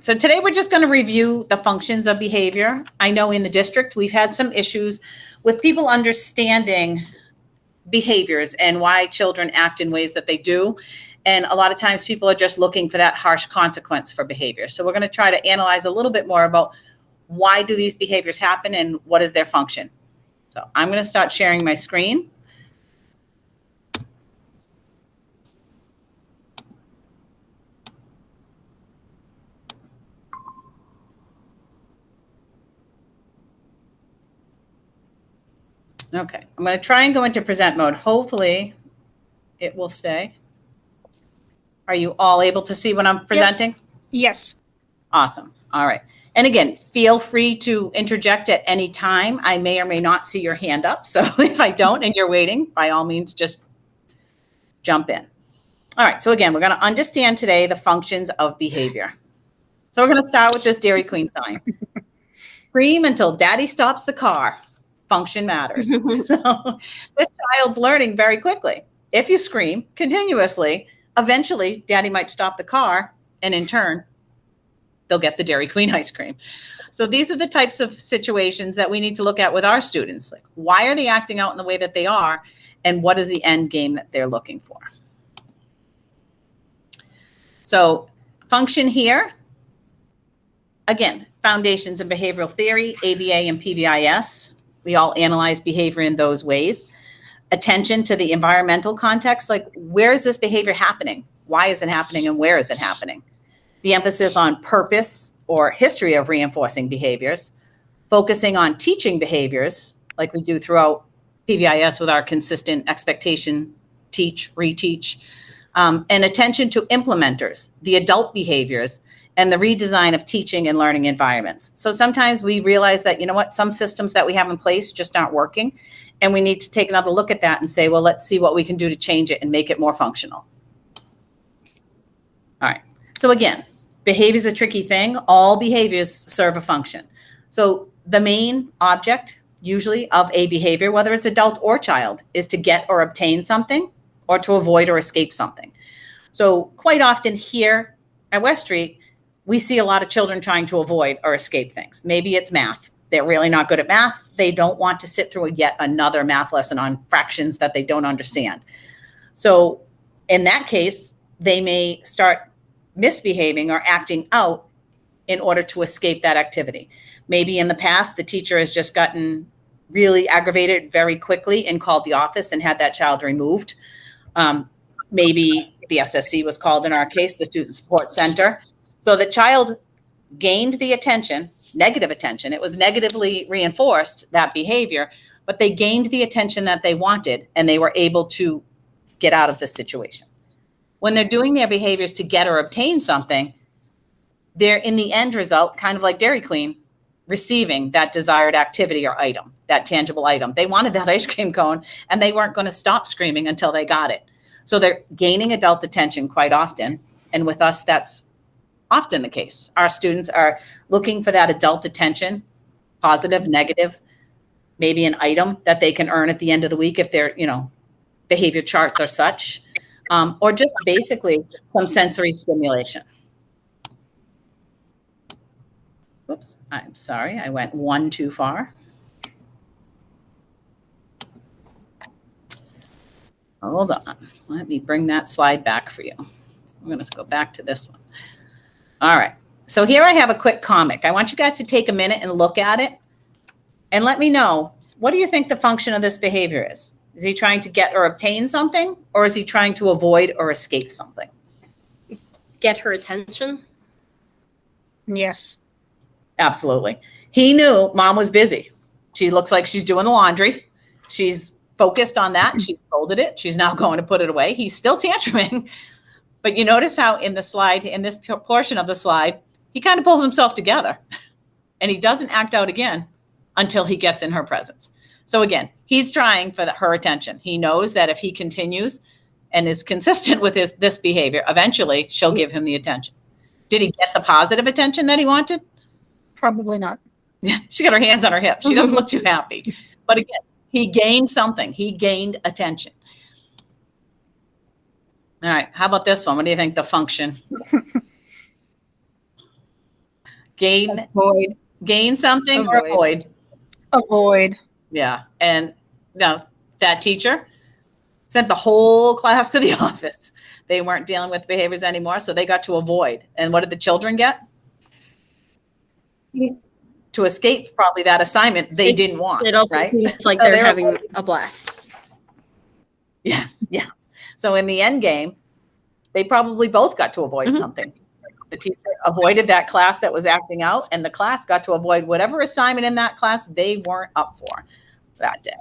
So today we're just going to review the functions of behavior. I know in the district we've had some issues with people understanding behaviors and why children act in ways that they do. And a lot of times people are just looking for that harsh consequence for behavior. So we're going to try to analyze a little bit more about why do these behaviors happen and what is their function. So I'm going to start sharing my screen. Okay, I'm going to try and go into present mode. Hopefully it will stay. Are you all able to see what I'm presenting? Yep. Yes. Awesome. All right. And again, feel free to interject at any time. I may or may not see your hand up. So if I don't and you're waiting, by all means, just jump in. All right. So again, we're going to understand today the functions of behavior. So we're going to start with this Dairy Queen sign. Scream until daddy stops the car. Function matters. So this child's learning very quickly. If you scream continuously, eventually daddy might stop the car, and in turn, they'll get the Dairy Queen ice cream. So these are the types of situations that we need to look at with our students. Like, why are they acting out in the way that they are, and what is the end game that they're looking for? So function here, again, foundations in behavioral theory, ABA and PBIS. We all analyze behavior in those ways. Attention to the environmental context, like where is this behavior happening? Why is it happening and where is it happening? The emphasis on purpose or history of reinforcing behaviors, focusing on teaching behaviors like we do throughout PBIS with our consistent expectation, teach, reteach, and attention to implementers, the adult behaviors, and the redesign of teaching and learning environments. So sometimes we realize that, you know what, some systems that we have in place just aren't working. And we need to take another look at that and say, well, let's see what we can do to change it and make it more functional. All right. So again, behavior is a tricky thing. All behaviors serve a function. So the main object usually of a behavior, whether it's adult or child, is to get or obtain something or to avoid or escape something. So quite often here at West Street, we see a lot of children trying to avoid or escape things. Maybe it's math. They're really not good at math. They don't want to sit through yet another math lesson on fractions that they don't understand. So in that case, they may start misbehaving or acting out in order to escape that activity. Maybe in the past, the teacher has just gotten really aggravated very quickly and called the office and had that child removed. Maybe the SSC was called in our case, the Student Support Center. So the child gained the attention, negative attention. It was negatively reinforced, that behavior, but they gained the attention that they wanted and they were able to get out of the situation. When they're doing their behaviors to get or obtain something, they're in the end result, kind of like Dairy Queen, receiving that desired activity or item, that tangible item. They wanted that ice cream cone and they weren't going to stop screaming until they got it. So they're gaining adult attention quite often. And with us, that's often the case. Our students are looking for that adult attention, positive, negative, maybe an item that they can earn at the end of the week if their, behavior charts are such, or just basically some sensory stimulation. Oops, I'm sorry, I went one too far. Hold on, let me bring that slide back for you. I'm going to go back to this one. All right, so here I have a quick comic. I want you guys to take a minute and look at it and let me know, what do you think the function of this behavior is? Is he trying to get or obtain something, or is he trying to avoid or escape something? Get her attention. Yes. Absolutely. He knew mom was busy. She looks like she's doing the laundry. She's focused on that. She's folded it. She's now going to put it away. He's still tantruming. But you notice how in the slide, in this portion of the slide, he kind of pulls himself together and he doesn't act out again until he gets in her presence. So again, he's trying for her attention. He knows that if he continues and is consistent with this behavior, eventually she'll give him the attention. Did he get the positive attention that he wanted? Probably not. Yeah, she got her hands on her hips. She doesn't look too happy. But again, he gained something. He gained attention. All right. How about this one? What do you think the function? gain something or avoid. Avoid. Yeah. And no, that teacher sent the whole class to the office. They weren't dealing with behaviors anymore, so they got to avoid. And what did the children get? To escape probably that assignment they didn't want. It also right? seems like So they're they're having a blast. Yes, yeah. So in the end game, they probably both got to avoid Mhm. something. The teacher avoided that class that was acting out, and the class got to avoid whatever assignment in that class they weren't up for that day.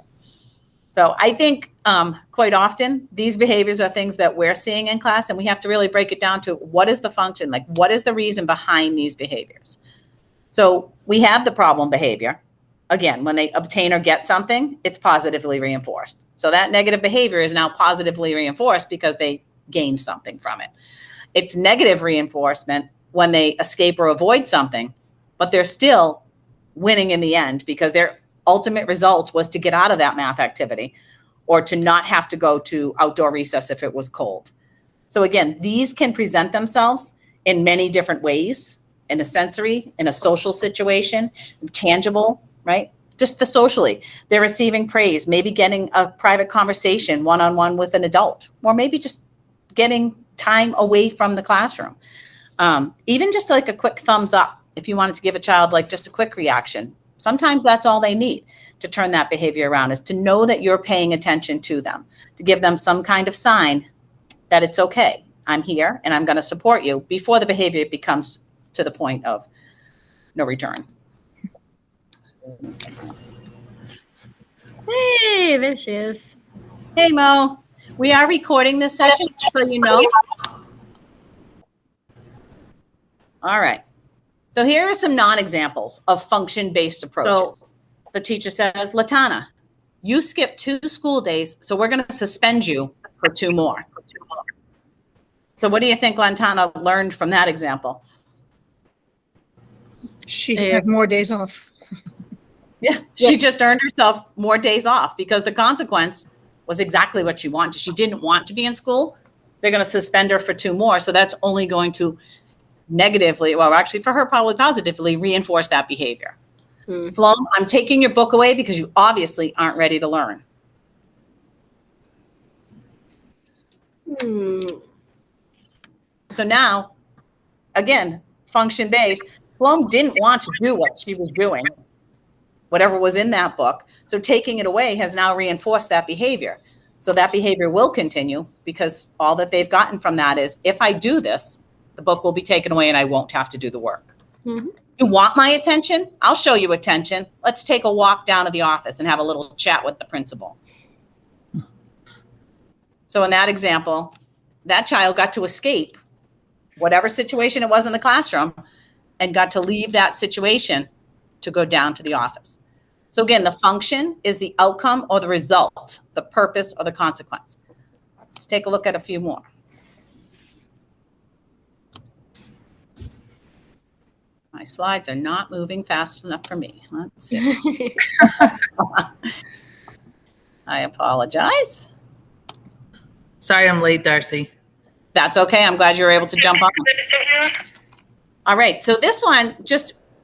So I think quite often these behaviors are things that we're seeing in class, and we have to really break it down to what is the function, like what is the reason behind these behaviors. So we have the problem behavior. Again, when they obtain or get something, it's positively reinforced. So that negative behavior is now positively reinforced because they gained something from it. It's negative reinforcement when they escape or avoid something, but they're still winning in the end because their ultimate result was to get out of that math activity or to not have to go to outdoor recess if it was cold. So again, these can present themselves in many different ways, in a sensory, in a social situation, tangible, right? Just the socially, they're receiving praise, maybe getting a private conversation one-on-one with an adult, or maybe just getting time away from the classroom. Even just like a quick thumbs up, if you wanted to give a child like just a quick reaction, sometimes that's all they need to turn that behavior around, is to know that you're paying attention to them, to give them some kind of sign that it's okay. I'm here and I'm going to support you before the behavior becomes to the point of no return. Hey, there she is. Hey, Mo. We are recording this session, so you know. All right. So here are some non-examples of function-based approaches. So the teacher says, Latana, you skipped 2 school days, so we're going to suspend you for 2 more. So what do you think Latana learned from that example? She has more days off. Yeah, she just earned herself more days off because the consequence was exactly what she wanted. She didn't want to be in school. They're going to suspend her for 2 more. So that's only going to negatively, well, actually for her, probably positively reinforce that behavior. Flo, I'm taking your book away because you obviously aren't ready to learn. So now, again, function-based, Flo didn't want to do what she was doing, whatever was in that book. So taking it away has now reinforced that behavior. So that behavior will continue because all that they've gotten from that is, if I do this, the book will be taken away and I won't have to do the work. You want my attention? I'll show you attention. Let's take a walk down to the office and have a little chat with the principal. So in that example, that child got to escape whatever situation it was in the classroom and got to leave that situation to go down to the office. So again, the function is the outcome or the result, the purpose or the consequence. Let's take a look at a few more. My slides are not moving fast enough for me. Let's see. I apologize. Sorry I'm late, Darcy. That's okay. I'm glad you were able to jump on. All right. So this one,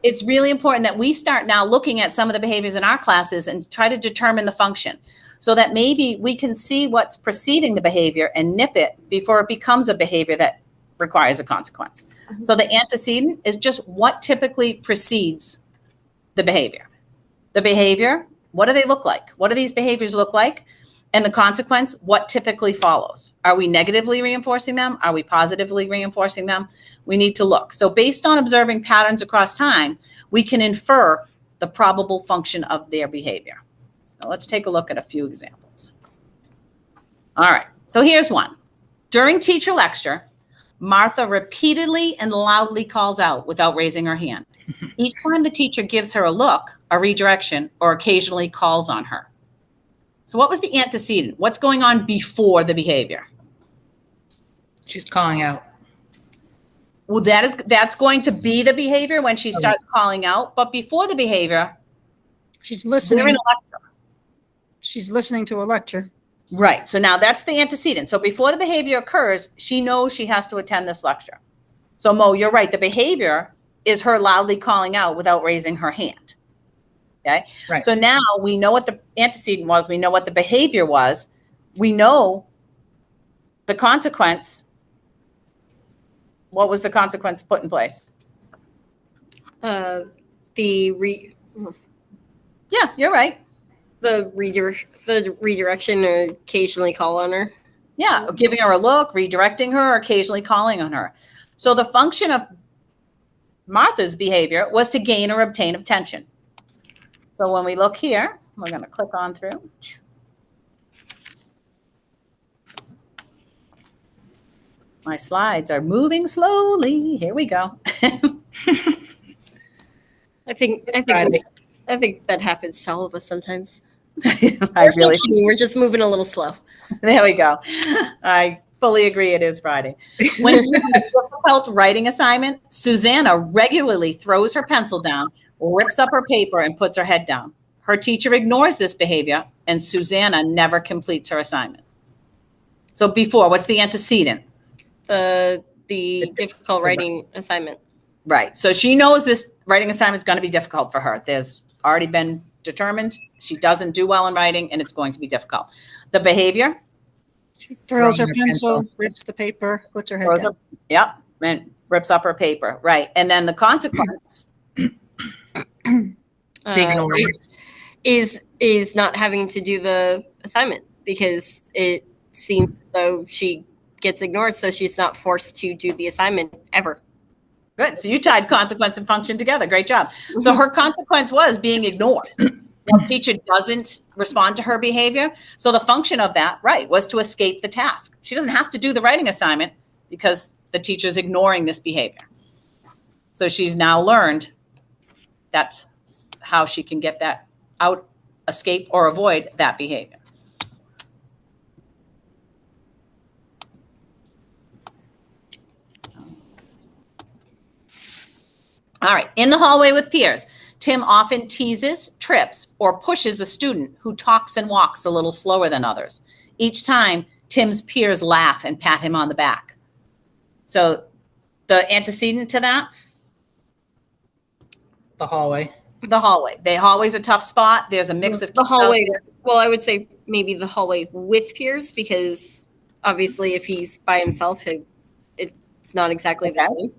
it's really important that we start now looking at some of the behaviors in our classes and try to determine the function so that maybe we can see what's preceding the behavior and nip it before it becomes a behavior that requires a consequence. So the antecedent is just what typically precedes the behavior. The behavior, what do they look like? What do these behaviors look like? And the consequence, what typically follows? Are we negatively reinforcing them? Are we positively reinforcing them? We need to look. So based on observing patterns across time, we can infer the probable function of their behavior. So let's take a look at a few examples. All right, so here's one. During teacher lecture, Martha repeatedly and loudly calls out without raising her hand. Each time the teacher gives her a look, a redirection, or occasionally calls on her. So what was the antecedent? What's going on before the behavior? She's calling out. Well, that's going to be the behavior when she starts calling out. But before the behavior, She's they're listening. in a lecture. She's listening to a lecture. Right. So now that's the antecedent. So before the behavior occurs, she knows she has to attend this lecture. So Mo, you're right. The behavior is her loudly calling out without raising her hand. Okay. Right. So now we know what the antecedent was. We know what the behavior was. We know the consequence. What was the consequence put in place? The Yeah, you're right. redirection or occasionally call on her. Yeah, giving her a look, redirecting her, occasionally calling on her. So the function of Martha's behavior was to gain or obtain attention. So when we look here, we're going to click on through. My slides are moving slowly. Here we go. I think Friday. that happens to all of us sometimes. I really, We're just moving a little slow. there we go. I fully agree it is Friday. When you have a difficult writing assignment, Susanna regularly throws her pencil down, rips up her paper, and puts her head down. Her teacher ignores this behavior, and Susanna never completes her assignment. So before, what's the antecedent? The difficult writing assignment. Right. So she knows this writing assignment is going to be difficult for her. There's already been determined she doesn't do well in writing, and it's going to be difficult. The behavior? She throws her Throwing her pencil, pencil. rips the paper, puts her head Throws down. her- Yep. And rips up her paper. Right. And then the consequence? Ignoring. Is not having to do the assignment because it seems as though she gets ignored, so she's not forced to do the assignment ever. Good. So you tied consequence and function together. Great job. So her consequence was being ignored. The teacher doesn't respond to her behavior. So the function of that, right, was to escape the task. She doesn't have to do the writing assignment because the teacher's ignoring this behavior. So she's now learned that's how she can get that out, escape, or avoid that behavior. All right. In the hallway with peers, Tim often teases, trips, or pushes a student who talks and walks a little slower than others. Each time, Tim's peers laugh and pat him on the back. So the antecedent to that? The hallway. The hallway. The hallway's a tough spot. There's a mix of The kids out hallway. there. Well, I would say maybe the hallway with peers because obviously if he's by himself, it's not exactly the Okay. same.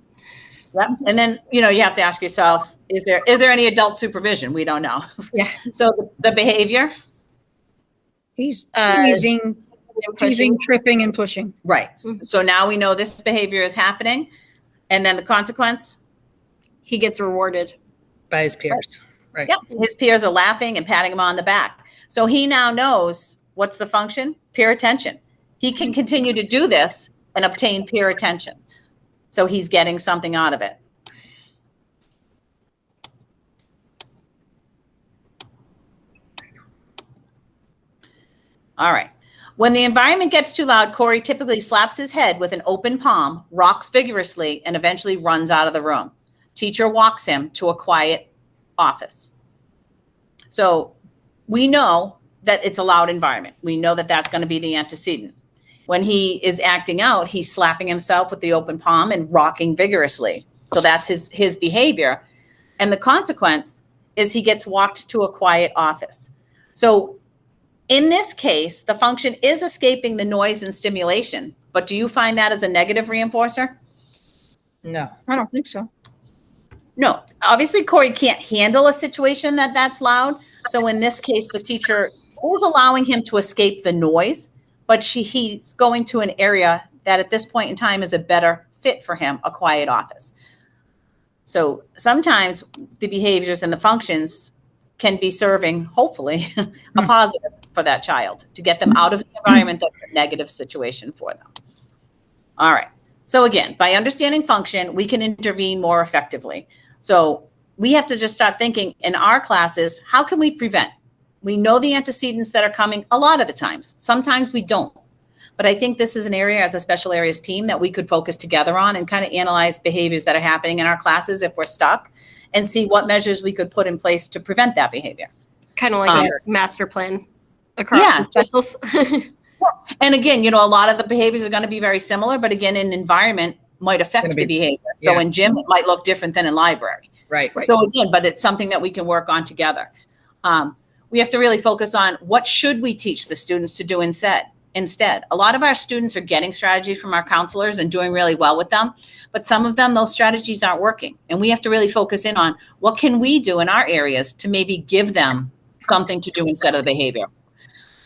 Yep. And then, you have to ask yourself, is there any adult supervision? We don't know. Yeah. So the behavior? He's Uh, teasing, tripping, and pushing. Right. Mhm. So now we know this behavior is happening. And then the consequence? He gets rewarded. By his peers. Right. Yep. His peers are laughing and patting him on the back. So he now knows what's the function? Peer attention. He can continue to do this and obtain peer attention. So he's getting something out of it. All right. When the environment gets too loud, Corey typically slaps his head with an open palm, rocks vigorously, and eventually runs out of the room. Teacher walks him to a quiet office. So we know that it's a loud environment. We know that that's going to be the antecedent. When he is acting out, he's slapping himself with the open palm and rocking vigorously. So that's his behavior. And the consequence is he gets walked to a quiet office. So in this case, the function is escaping the noise and stimulation. But do you find that as a negative reinforcer? No. I don't think so. No, obviously Corey can't handle a situation that's loud. So in this case, the teacher is allowing him to escape the noise, but he's going to an area that at this point in time is a better fit for him, a quiet office. So sometimes the behaviors and the functions can be serving, hopefully, a positive for that child to get them out of the environment that's a negative situation for them. All right. So again, by understanding function, we can intervene more effectively. So we have to just start thinking in our classes, how can we prevent? We know the antecedents that are coming a lot of the times. Sometimes we don't. But I think this is an area as a special areas team that we could focus together on and kind of analyze behaviors that are happening in our classes if we're stuck and see what measures we could put in place to prevent that behavior. Kind of like a master plan across the specials. And again, a lot of the behaviors are going to be very similar, but again, in environment, might affect Gonna the be- behavior. So yeah. in gym, it might look different than in library. Right. So again, but it's something that we can work on together. We have to really focus on what should we teach the students to do instead. A lot of our students are getting strategies from our counselors and doing really well with them, but some of them, those strategies aren't working. And we have to really focus in on what can we do in our areas to maybe give them something to do instead of the behavior.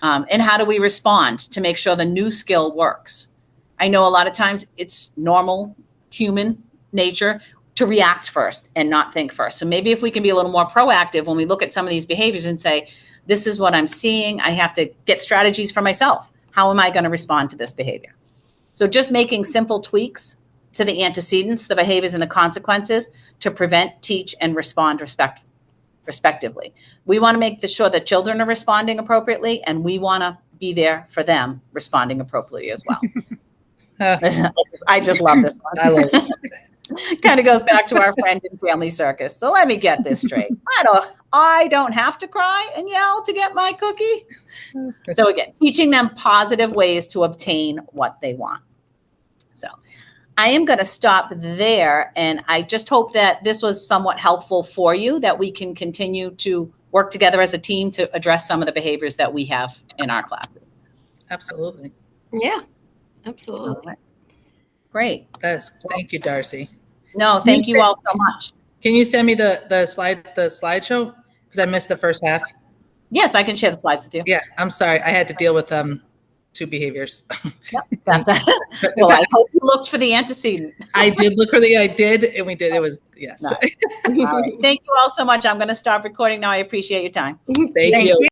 And how do we respond to make sure the new skill works? I know a lot of times it's normal human nature to react first and not think first. So maybe if we can be a little more proactive when we look at some of these behaviors and say, this is what I'm seeing. I have to get strategies for myself. How am I going to respond to this behavior? So just making simple tweaks to the antecedents, the behaviors, and the consequences to prevent, teach, and respond respectively. We want to make sure that children are responding appropriately, and we want to be there for them responding appropriately as well. I just love this one. I love it. Kind of goes back to our friend and family circus. So let me get this straight. I don't have to cry and yell to get my cookie. So again, teaching them positive ways to obtain what they want. So I am going to stop there. And I just hope that this was somewhat helpful for you, that we can continue to work together as a team to address some of the behaviors that we have in our classes. Absolutely. Yeah, absolutely. All right. Great. Thank you, Darcy. No, thank you all so much. Can you send me the slideshow? Because I missed the first half. Yes, I can share the slides with you. Yeah, I'm sorry. I had to deal with two behaviors. Yep, that's it. Well, I hope you looked for the antecedent. I did, and we did. It was, yes. Nice. All right. Thank you all so much. I'm going to stop recording now. I appreciate your time. Thank you.